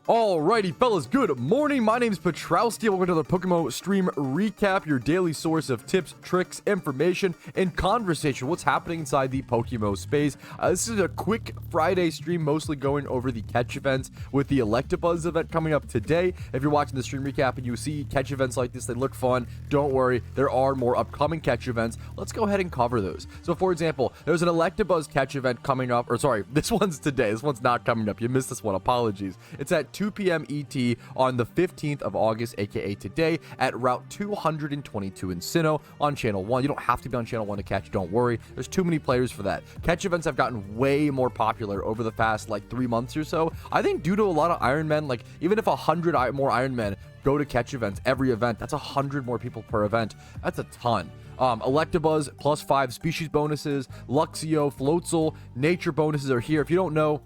Alrighty, fellas, good morning. My name is Patrouski. Welcome to the PokeMMO stream recap, your daily source of tips, tricks, information, and conversation. What's happening inside the PokeMMO space? This is a quick Friday stream, mostly going over the catch events with the Electebuzz event coming up today. If you're watching the stream recap and you see catch events like this, they look fun. Don't worry, there are more upcoming catch events. Let's go ahead and cover those. So, for example, there's an Electebuzz catch event coming up, or sorry, this one's today. This one's not coming up. You missed this one. Apologies. It's at 2 p.m. ET on the 15th of August, aka today, at Route 222 in Sinnoh on Channel 1. You don't have to be on Channel 1 to catch, don't worry. There's too many players for that. Catch events have gotten way more popular over the past, 3 months or so. I think due to a lot of Iron Men, even if 100 more Iron Men go to catch events, every event, that's 100 more people per event. That's a ton. Electebuzz, +5 species bonuses, Luxio, Floatzel, nature bonuses are here. If you don't know,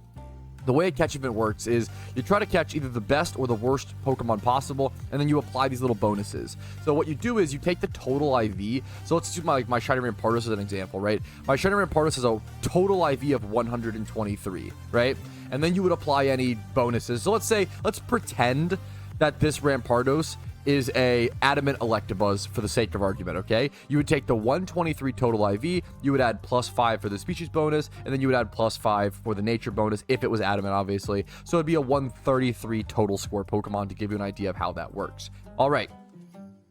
the way a catch event works is you try to catch either the best or the worst Pokemon possible, and then you apply these little bonuses. So what you do is you take the total IV. So let's use my Shiny Rampardos as an example, right? My Shiny Rampardos has a total IV of 123, right? And then you would apply any bonuses. So let's pretend that this Rampardos is a adamant Electabuzz for the sake of argument, okay? You would take the 123 total IV, you would add +5 for the species bonus, and then you would add +5 for the nature bonus if it was adamant, obviously. So it'd be a 133 total score Pokemon to give you an idea of how that works. All right.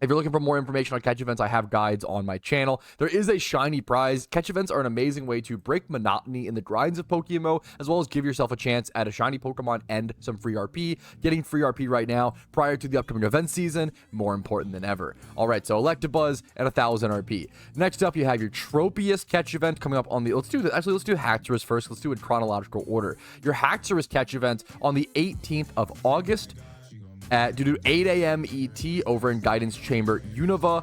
If you're looking for more information on catch events, I have guides on my channel. There is a shiny prize. Catch events are an amazing way to break monotony in the grinds of PokeMMO, as well as give yourself a chance at a shiny Pokemon and some free RP. Getting free RP right now, prior to the upcoming event season, more important than ever. All right, so Electabuzz at 1,000 RP. Next up, you have your Tropius catch event coming up on the... Let's do Haxorus first. Let's do it in chronological order. Your Haxorus catch event on the 18th of August. Due to 8 a.m. ET over in Guidance Chamber, Unova,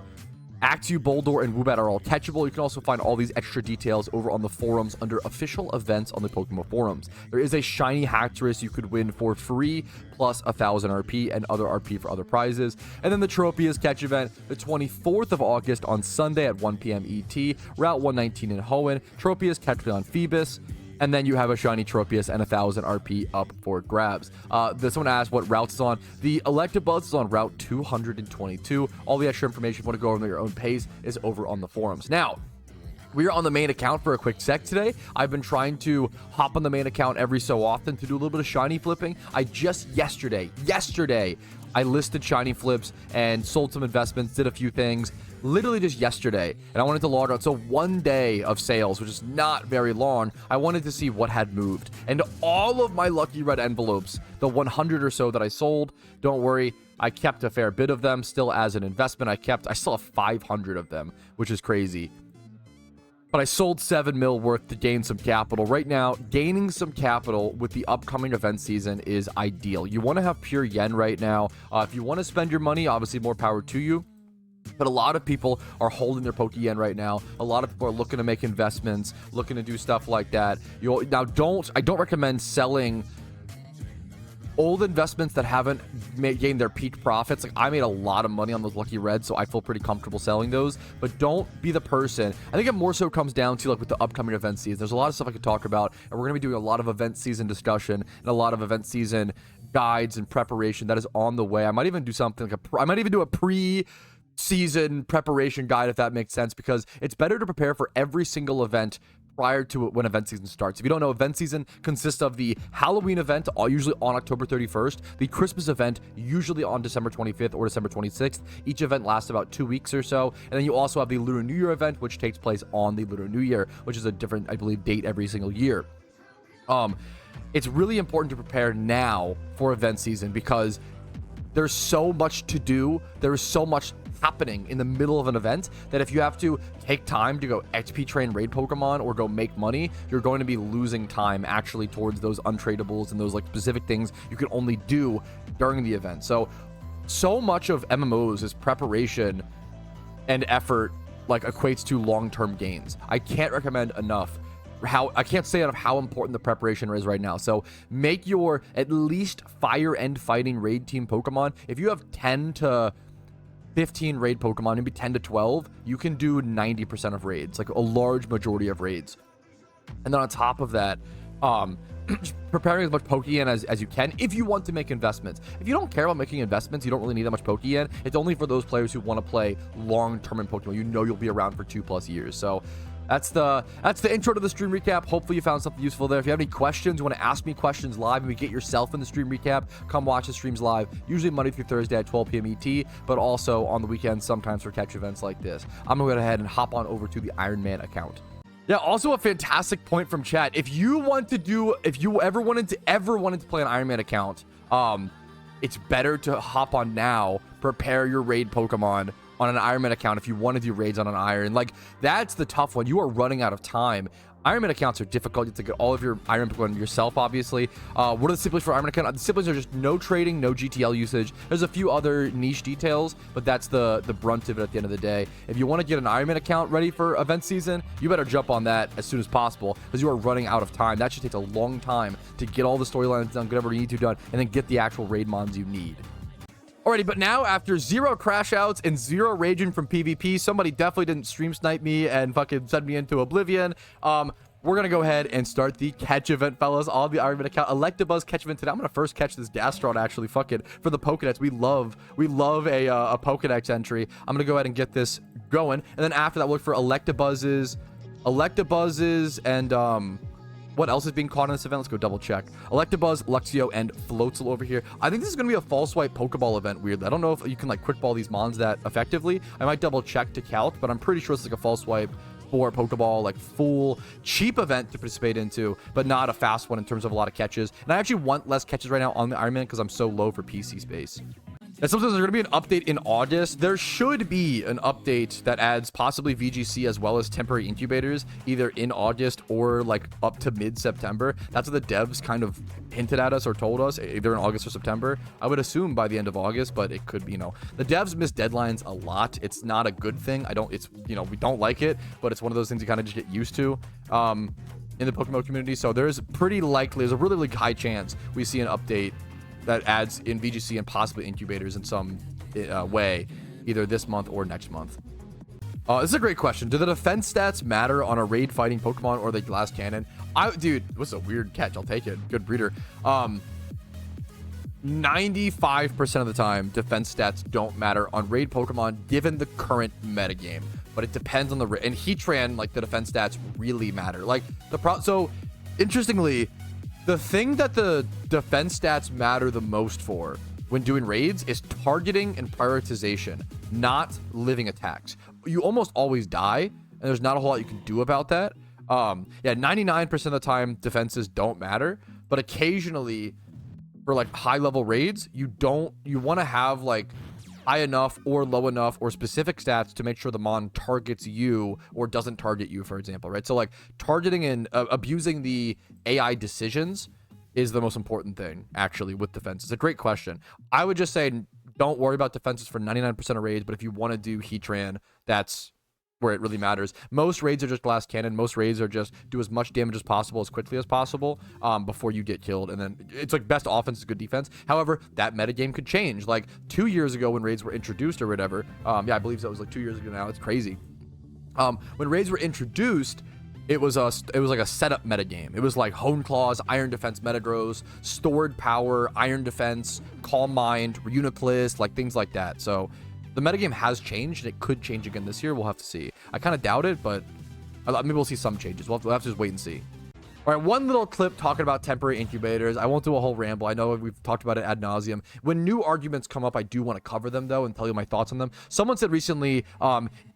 Axew, Boldore, and Woobat are all catchable. You can also find all these extra details over on the forums under official events on the PokeMMO forums. There is a shiny Haxorus you could win for free, plus 1,000 RP and other RP for other prizes. And then the Tropius catch event, the 24th of August on Sunday at 1 p.m. ET, Route 119 in Hoenn. Tropius catch on Phoebus. And then you have a shiny Tropius and 1,000 RP up for grabs. Someone asked what routes it's on. The Electabuzz is on Route 222. All the extra information, if you want to go over at your own pace, is over on the forums. Now, we are on the main account for a quick sec today. I've been trying to hop on the main account every so often to do a little bit of shiny flipping. I just yesterday, I listed shiny flips and sold some investments, did a few things. Literally just yesterday, and I wanted to log out. So 1 day of sales, which is not very long. I wanted to see what had moved, and all of my lucky red envelopes, the 100 or so that I sold, don't worry, I kept a fair bit of them still as an investment. I still have 500 of them, which is crazy. But I sold 7 mil worth to gain some capital. Right now, gaining some capital with the upcoming event season is ideal. You want to have pure yen right now. If you want to spend your money, obviously more power to you. But a lot of people are holding their Pokeyen right now. A lot of people are looking to make investments, looking to do stuff like that. I don't recommend selling old investments that haven't gained their peak profits. I made a lot of money on those lucky reds, so I feel pretty comfortable selling those. But don't be the person. I think it more so comes down to with the upcoming event season. There's a lot of stuff I could talk about, and we're going to be doing a lot of event season discussion and a lot of event season guides and preparation that is on the way. I might even do something I might even do a pre-season preparation guide, if that makes sense, because it's better to prepare for every single event prior to when event season starts. If you don't know, event season consists of the Halloween event, usually on October 31st, the Christmas event, usually on December 25th or December 26th. Each event lasts about 2 weeks or so. And then you also have the Lunar New Year event, which takes place on the Lunar New Year, which is a different, I believe, date every single year. It's really important to prepare now for event season because there's so much to do. There's so much happening in the middle of an event that if you have to take time to go XP train raid Pokemon or go make money, you're going to be losing time actually towards those untradables and those specific things you can only do during the event. So much of MMOs is preparation and effort equates to long-term gains. I can't recommend enough I can't say enough how important the preparation is right now. So make your at least Fire End Fighting raid team Pokemon. If you have 10 to 15 raid Pokemon, maybe 10 to 12, you can do 90% of raids, a large majority of raids. And then on top of that, Preparing as much Pokeyen as you can if you want to make investments. If you don't care about making investments, you don't really need that much Pokeyen. It's only for those players who want to play long-term in Pokemon. You know you'll be around for 2+ years. So that's the intro to the stream recap. Hopefully you found something useful there. If you have any questions, you want to ask me questions live, and we get yourself in the stream recap, come watch the streams live, usually Monday through Thursday at 12 p.m. ET, but also on the weekends sometimes for catch events like this. I'm gonna go ahead and hop on over to the Iron Man account. Yeah, also a fantastic point from chat. If you ever wanted to play an Iron Man account, it's better to hop on now, prepare your raid Pokemon on an Iron Man account if you want to do raids on an Iron. Like, that's the tough one. You are running out of time. Iron Man accounts are difficult. You have to get all of your Iron Pokemon yourself, obviously. What are the siblings for Iron Man account? The siblings are just no trading, no GTL usage. There's a few other niche details, but that's the brunt of it at the end of the day. If you want to get an Iron Man account ready for event season, you better jump on that as soon as possible because you are running out of time. That just takes a long time to get all the storylines done, get whatever you need to done, and then get the actual raid mons you need. Alrighty, but now after 0 crash outs and 0 raging from PvP, somebody definitely didn't stream snipe me and fucking send me into oblivion. We're gonna go ahead and start the catch event, fellas, on the Iron Man account. Electebuzz catch event today. I'm gonna first catch this Gastron, actually. Fuck it. For the Pokedex, we love a Pokedex entry. I'm gonna go ahead and get this going, and then after that, look for Electebuzzes, and what else is being caught in this event? Let's go double check. Electabuzz, Luxio, and Floatzel over here. I think this is going to be a false swipe Pokeball event, weirdly. I don't know if you can, like, quick ball these mons that effectively. I might double check to calc, but I'm pretty sure it's like a false swipe for Pokeball, like, full cheap event to participate into, but not a fast one in terms of a lot of catches. And I actually want less catches right now on the Iron Man because I'm so low for PC space. And sometimes there's going to be an update in August. There should be an update that adds possibly VGC as well as temporary incubators, either in August or like up to mid-September. That's what the devs kind of hinted at us or told us, either in August or September. I would assume by the end of August, but it could be, you know, the devs miss deadlines a lot. It's not a good thing. We don't like it, but it's one of those things you kind of just get used to in the PokeMMO community. So there's a really, really high chance we see an update that adds in VGC and possibly incubators in some way, either this month or next month. This is a great question. Do the defense stats matter on a raid fighting Pokemon or the glass cannon? Dude, what's a weird catch? I'll take it. Good breeder. 95% of the time, defense stats don't matter on raid Pokemon given the current metagame. But it depends on the raid. And Heatran, like, the defense stats really matter. Like, so, interestingly, the thing that the defense stats matter the most for when doing raids is targeting and prioritization, not living attacks. You almost always die, and there's not a whole lot you can do about that. 99% of the time, defenses don't matter, but occasionally, for like high-level raids, you want to have like high enough or low enough or specific stats to make sure the mon targets you or doesn't target you, for example, right? So like targeting and abusing the AI decisions is the most important thing, actually, with defense. It's a great question. I would just say don't worry about defenses for 99% of raids, but if you want to do Heatran, that's where it really matters. Most raids are just glass cannon. Most raids are just do as much damage as possible as quickly as possible before you get killed, and then it's like best offense is good defense. However, that metagame could change. Like 2 years ago when raids were introduced or whatever, I believe that was like 2 years ago now. It's crazy. When raids were introduced, it was like a setup metagame. It was like Hone Claws, Iron Defense Metagross, Stored Power, Iron Defense, Calm Mind, Reuniplist, like things like that. So the metagame has changed, and it could change again this year. We'll have to see. I kind of doubt it, but maybe we'll see some changes. We'll have to just wait and see. All right, one little clip talking about temporary incubators. I won't do a whole ramble. I know we've talked about it ad nauseum. When new arguments come up, I do want to cover them, though, and tell you my thoughts on them. Someone said recently,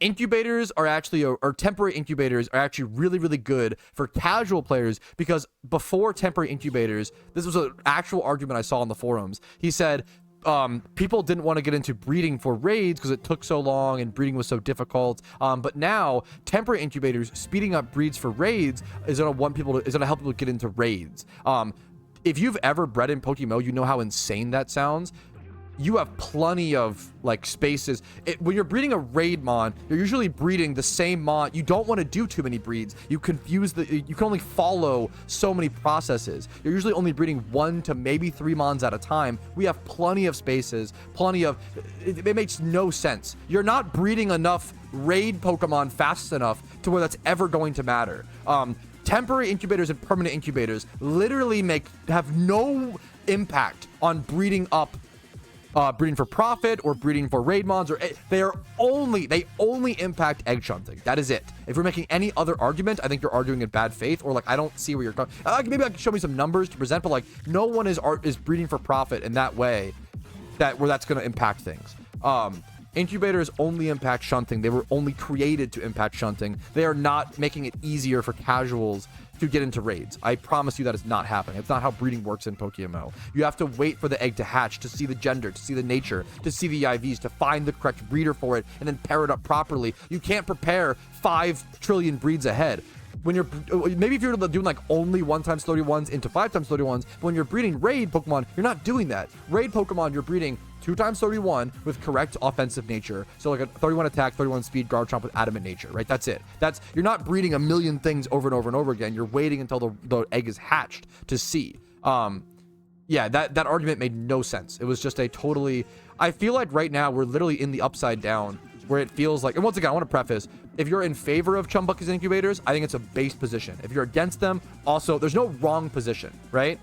incubators are actually, or temporary incubators are actually really, really good for casual players because before temporary incubators, this was an actual argument I saw on the forums. He said, people didn't want to get into breeding for raids because it took so long and breeding was so difficult. But now temporary incubators speeding up breeds for raids is gonna help people get into raids. If you've ever bred in PokeMMO, you know how insane that sounds. You have plenty of like spaces. When you're breeding a raid mon, you're usually breeding the same mon. You don't want to do too many breeds. You can only follow so many processes. You're usually only breeding 1 to maybe 3 mons at a time. We have plenty of spaces, it makes no sense. You're not breeding enough raid Pokemon fast enough to where that's ever going to matter. temporary incubators and permanent incubators literally have no impact on breeding up, breeding for profit or breeding for raid mons, or they only impact egg shunting. That is it. If you're making any other argument, I think you're arguing in bad faith, or like I don't see where you're going. Maybe I can show me some numbers to present, but like no one is breeding for profit in that way where that's going to impact things. Incubators only impact shunting. They were only created to impact shunting. They are not making it easier for casuals to get into raids. I promise you that is not happening. It's not how breeding works in PokeMMO. You have to wait for the egg to hatch, to see the gender, to see the nature, to see the IVs, to find the correct breeder for it, and then pair it up properly. You can't prepare 5 trillion breeds ahead. When you're maybe if you're doing like only 1x31s into 5x31s, but when you're breeding raid Pokemon, you're not doing that. Raid Pokemon, you're breeding 2x31 with correct offensive nature. So like a 31 attack, 31 speed, Garchomp with adamant nature, right? That's it. You're not breeding a million things over and over and over again. You're waiting until the egg is hatched to see. Yeah, that argument made no sense. It was just I feel like right now we're literally in the upside down, where it feels like, and once again, I want to preface, if you're in favor of chum buckets and incubators, I think it's a base position. If you're against them, also, there's no wrong position, right?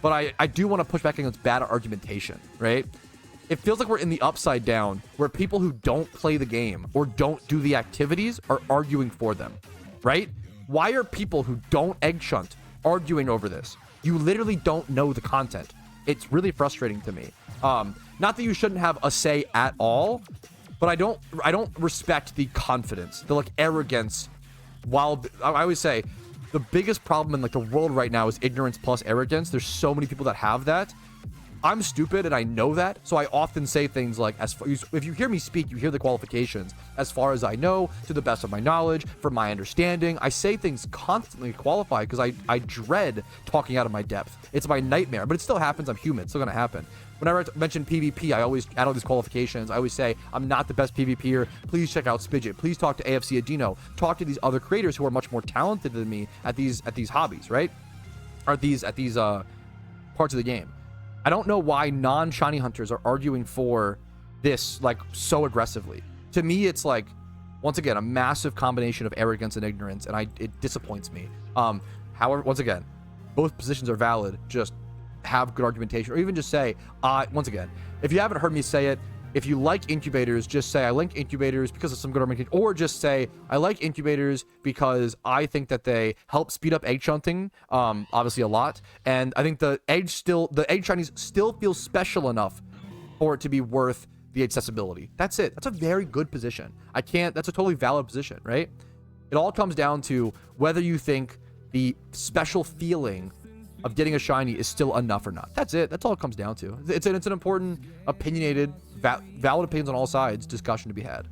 But I do want to push back against bad argumentation, right? It feels like we're in the upside down, where people who don't play the game or don't do the activities are arguing for them, right? Why are people who don't egg shunt arguing over this? You literally don't know the content. It's really frustrating to me. Not that you shouldn't have a say at all, but I don't respect the confidence, the like arrogance. While I always say the biggest problem in like the world right now is ignorance plus arrogance. There's so many people that have that. I'm stupid and I know that, so I often say things like, if you hear me speak, you hear the qualifications. As far as I know, to the best of my knowledge, from my understanding, I say things constantly qualified because I dread talking out of my depth. It's my nightmare, but it still happens. I'm human. It's still gonna happen. Whenever I mention PvP, I always add all these qualifications. I always say, I'm not the best PvPer. Please check out Spidget. Please talk to AFC Adino. Talk to these other creators who are much more talented than me at these hobbies, right? Or at these parts of the game. I don't know why non-shiny hunters are arguing for this like so aggressively. To me, it's like, once again, a massive combination of arrogance and ignorance, and it disappoints me. However, once again, both positions are valid. Just have good argumentation, or even just say, once again, if you haven't heard me say it, if you like incubators, just say I like incubators because of some good argumentation, or just say I like incubators because I think that they help speed up egg shunting, obviously a lot, and I think the egg shinies still feel special enough for it to be worth the accessibility. That's it. That's a very good position. That's a totally valid position, right? It all comes down to whether you think the special feeling of getting a shiny is still enough or not. That's it. That's all it comes down to. It's an important, opinionated, valid opinions on all sides discussion to be had.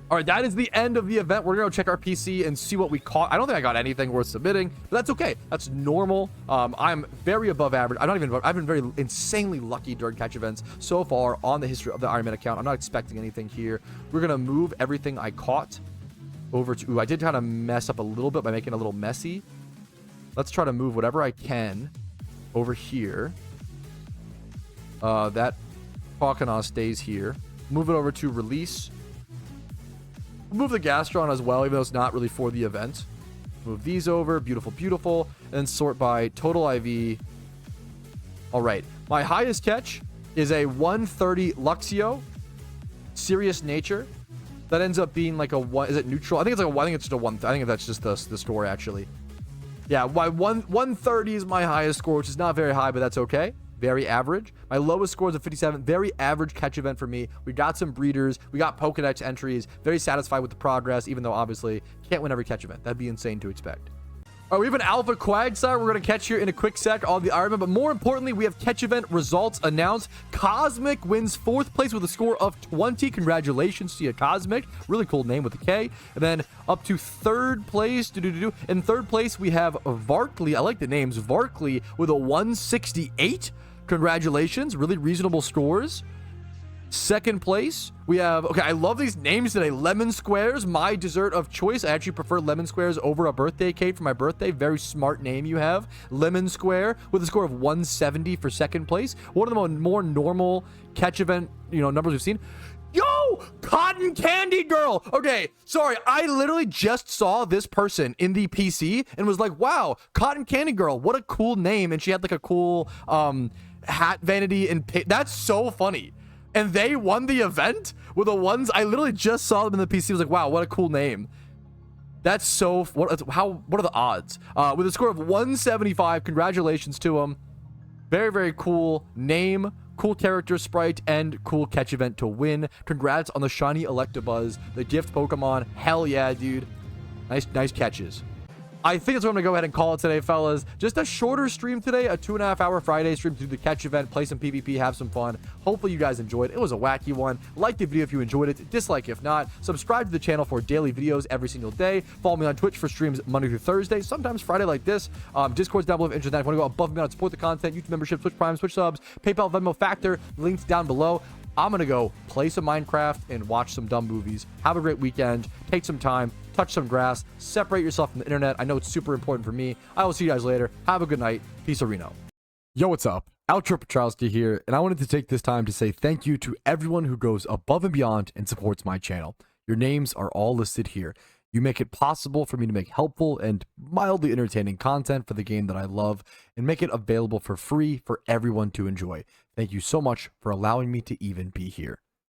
All right, that is the end of the event. We're gonna go check our PC and see what we caught. I don't think I got anything worth submitting, but that's okay. That's normal. I'm very above average. I've been very insanely lucky during catch events so far on the history of the Iron Man account. I'm not expecting anything here. We're gonna move everything I caught over to, I did kind of mess up a little bit by making it a little messy. Let's try to move whatever I can over here. That Pokeyen stays here. Move it over to release. Move the Gastron as well, even though it's not really for the event. Move these over. Beautiful, beautiful. And then sort by total IV. All right. My highest catch is a 130 Luxio. Serious Nature. That ends up being like a one. Is it neutral? I think it's like a one. I think it's just a one. I think that's just the score actually. Yeah, 130 is my highest score, which is not very high, but that's okay. Very average. My lowest score is a 57. Very average catch event for me. We got some breeders. We got Pokedex entries. Very satisfied with the progress, even though obviously can't win every catch event. That'd be insane to expect. All right, we have an Alpha Quagsire we're going to catch here in a quick sec on the Ironman, but more importantly, we have catch event results announced. Cosmic wins 4th place with a score of 20. Congratulations to you, Cosmic. Really cool name with a K. And then up to 3rd place. In 3rd place, we have Varkley. I like the names. Varkley with a 168. Congratulations. Really reasonable scores. 2nd place, we have, okay, I love these names today. Lemon Squares, my dessert of choice. I actually prefer Lemon Squares over a birthday cake for my birthday. Very smart name you have. Lemon Square with a score of 170 for 2nd place. One of the more normal catch event, numbers we've seen. Yo, Oh, Cotton Candy Girl. Okay, sorry. I literally just saw this person in the PC and was like, wow, Cotton Candy Girl. What a cool name. And she had like a cool hat vanity and that's so funny. And they won the event with the ones I literally just saw them in the PC. I was like, wow, what a cool name. That's so what are the odds? With a score of 175, congratulations to him. Very, very cool name, cool character sprite, and cool catch event to win. Congrats on the shiny Electebuzz, the gift Pokemon. Hell yeah, dude. Nice catches. I think that's what I'm gonna go ahead and call it today, fellas. Just a shorter stream today, a 2.5-hour Friday stream to do the catch event, play some PvP, have some fun. Hopefully you guys enjoyed. It was a wacky one. Like the video if you enjoyed it, dislike if not. Subscribe to the channel for daily videos every single day. Follow me on Twitch for streams Monday through Thursday, sometimes Friday like this. Discord's down below if you're interested. If you want to go above and beyond and support the content, YouTube membership, Twitch Prime, Twitch subs, PayPal, Venmo, Factor, links down below. I'm gonna go play some Minecraft and watch some dumb movies. Have a great weekend. Take some time. Touch some grass. Separate yourself from the internet. I know it's super important for me. I will see you guys later. Have a good night. Peace, Reno. Yo, what's up? Outro Patrouski here, and I wanted to take this time to say thank you to everyone who goes above and beyond and supports my channel. Your names are all listed here. You make it possible for me to make helpful and mildly entertaining content for the game that I love and make it available for free for everyone to enjoy. Thank you so much for allowing me to even be here.